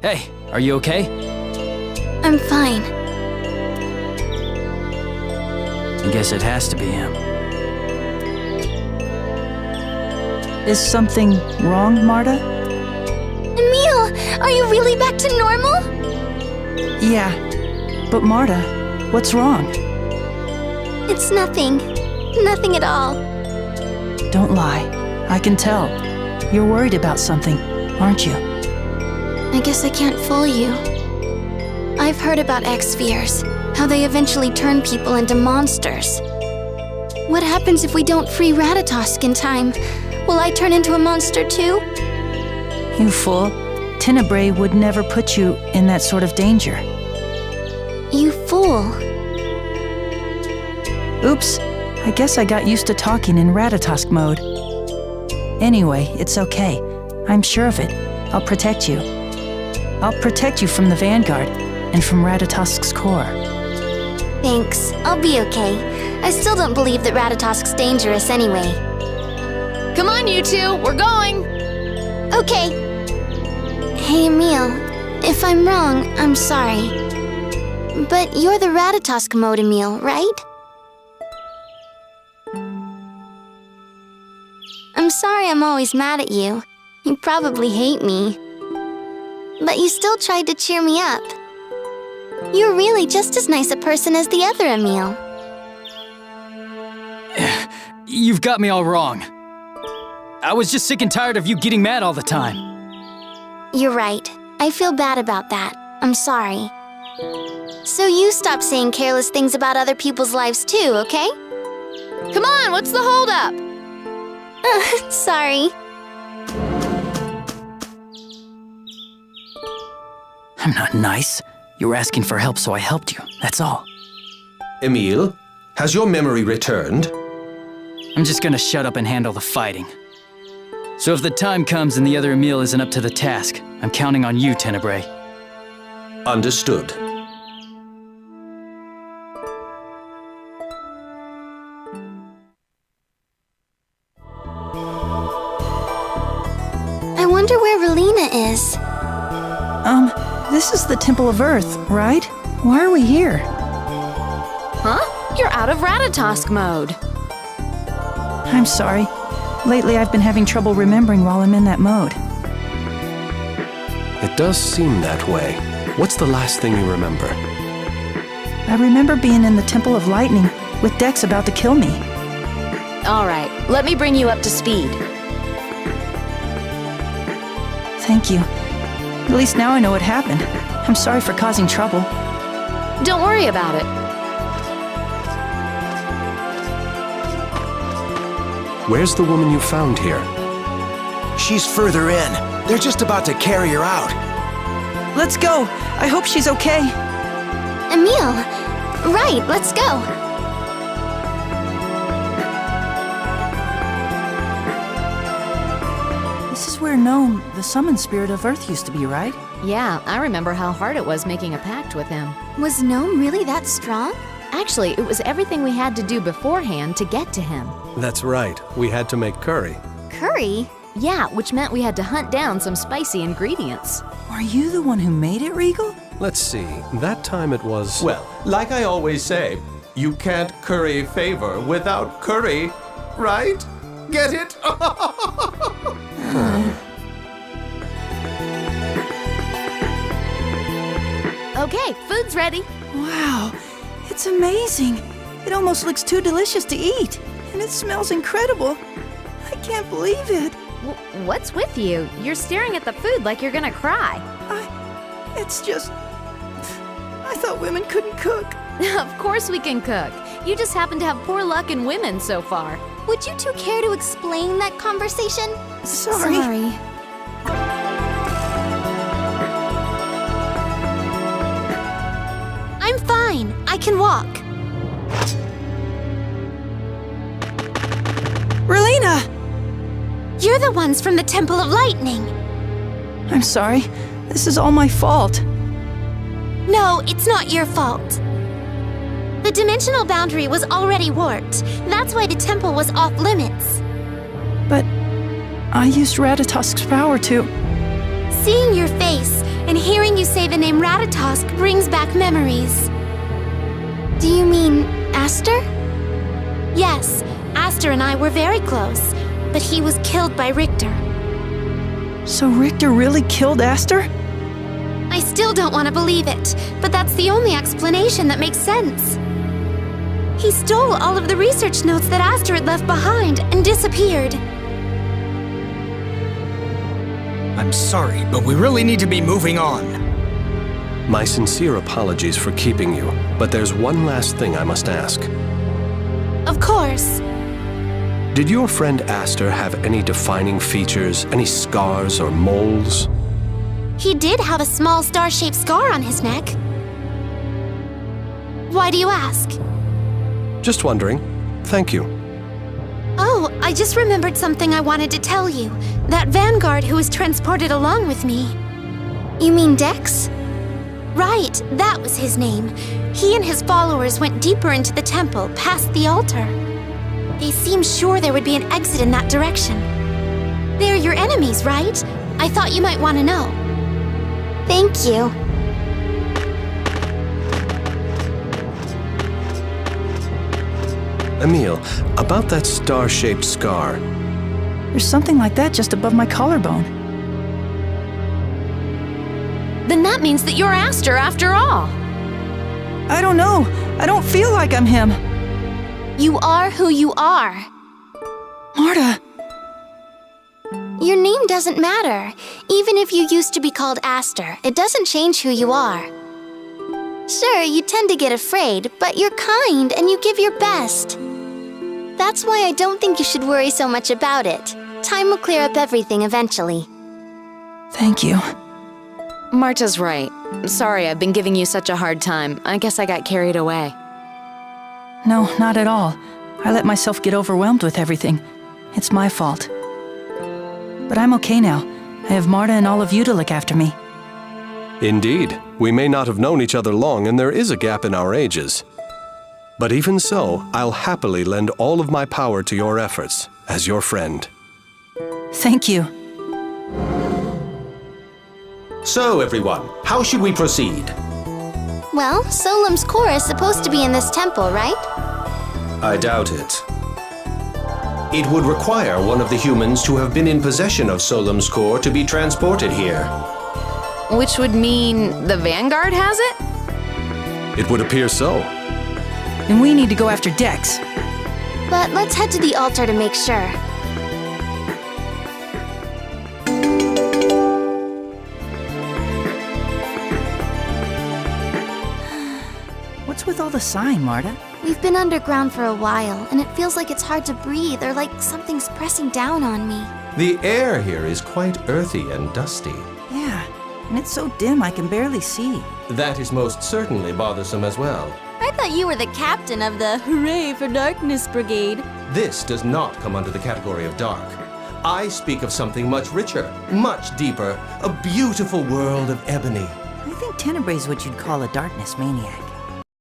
Hey, are you okay? I'm fine. I guess it has to be him. Is something wrong, Marta? Emil, are you really back to normal? Yeah, but Marta, what's wrong? It's nothing. Nothing at all. Don't lie. I can tell. You're worried about something, aren't you? I guess I can't fool you. I've heard about X-spheres, how they eventually turn people into monsters. What happens if we don't free Ratatosk in time? Will I turn into a monster too? You fool. Tenebrae would never put you in that sort of danger. You fool. Oops. I guess I got used to talking in Ratatosk mode. Anyway, it's okay. I'm sure of it. I'll protect you. I'll protect you from the Vanguard and from Ratatosk's core. Thanks. I'll be okay. I still don't believe that Ratatosk's dangerous anyway. Come on, you two. We're going. Okay. Hey, Emil. If I'm wrong, I'm sorry. But you're the Ratatosk mode, Emil, right? I'm sorry I'm always mad at you. You probably hate me. But you still tried to cheer me up. You're really just as nice a person as the other Emil. You've got me all wrong. I was just sick and tired of you getting mad all the time. You're right. I feel bad about that. I'm sorry. So you stop saying careless things about other people's lives too, okay? Come on, what's the holdup? Sorry. I'm not nice. You were asking for help, so I helped you. That's all. Emil, has your memory returned? I'm just gonna shut up and handle the fighting. So if the time comes and the other Emil isn't up to the task, I'm counting on you, Tenebrae. Understood. I wonder where Rilena is. This is the Temple of Earth, right? Why are we here? Huh? You're out of Ratatosk mode. I'm sorry. Lately I've been having trouble remembering while I'm in that mode. It does seem that way. What's the last thing you remember? I remember being in the Temple of Lightning with Dex about to kill me. All right, let me bring you up to speed. Thank you. At least now I know what happened. I'm sorry for causing trouble. Don't worry about it. Where's the woman you found here? She's further in. They're just about to carry her out. Let's go. I hope she's okay. Emil. Right, let's go. This is where Gnome, the summoned spirit of Earth, used to be, right? Yeah, I remember how hard it was making a pact with him. Was Gnome really that strong? Actually, it was everything we had to do beforehand to get to him. That's right. We had to make curry. Curry? Yeah, which meant we had to hunt down some spicy ingredients. Are you the one who made it, Regal? Let's see. That time it was... Well, like I always say, you can't curry favor without curry, right? Get it? Okay, food's ready. Wow, it's amazing. It almost looks too delicious to eat. And it smells incredible. I can't believe it. What's with you? You're staring at the food like you're gonna cry. It's just... I thought women couldn't cook. Of course we can cook. You just happen to have poor luck in women so far. Would you two care to explain that conversation? Sorry. I'm fine. I can walk. Rilena! You're the ones from the Temple of Lightning. I'm sorry. This is all my fault. No, it's not your fault. The dimensional boundary was already warped. That's why the temple was off limits. But I used Ratatosk's power to... Seeing your face, and hearing you say the name Ratatosk brings back memories. Do you mean Aster? Yes, Aster and I were very close, but he was killed by Richter. So Richter really killed Aster? I still don't want to believe it, but that's the only explanation that makes sense. He stole all of the research notes that Aster had left behind and disappeared. I'm sorry, but we really need to be moving on. My sincere apologies for keeping you, but there's one last thing I must ask. Of course. Did your friend Aster have any defining features, any scars or moles? He did have a small star-shaped scar on his neck. Why do you ask? Just wondering. Thank you. Oh, I just remembered something I wanted to tell you. That vanguard who was transported along with me. You mean Dex? Right, that was his name. He and his followers went deeper into the temple, past the altar. They seemed sure there would be an exit in that direction. They're your enemies, right? I thought you might want to know. Thank you. Emil, about that star-shaped scar. There's something like that just above my collarbone. Then that means that you're Aster after all. I don't know. I don't feel like I'm him. You are who you are. Marta! Your name doesn't matter. Even if you used to be called Aster, it doesn't change who you are. Sure, you tend to get afraid, but you're kind and you give your best. That's why I don't think you should worry so much about it. Time will clear up everything eventually. Thank you. Marta's right. Sorry I've been giving you such a hard time. I guess I got carried away. No, not at all. I let myself get overwhelmed with everything. It's my fault. But I'm okay now. I have Marta and all of you to look after me. Indeed, we may not have known each other long, and there is a gap in our ages. But even so, I'll happily lend all of my power to your efforts, as your friend. Thank you. So, everyone, how should we proceed? Well, Solemn's core is supposed to be in this temple, right? I doubt it. It would require one of the humans to have been in possession of Solemn's core to be transported here. Which would mean the Vanguard has it? It would appear so. Then we need to go after Dex. But let's head to the altar to make sure. What's with all the sighing, Marta? We've been underground for a while, and it feels like it's hard to breathe or like something's pressing down on me. The air here is quite earthy and dusty. Yeah, and it's so dim I can barely see. That is most certainly bothersome as well. I thought you were the captain of the Hooray for Darkness Brigade. This does not come under the category of dark. I speak of something much richer, much deeper, a beautiful world of ebony. I think Tenebrae is what you'd call a darkness maniac.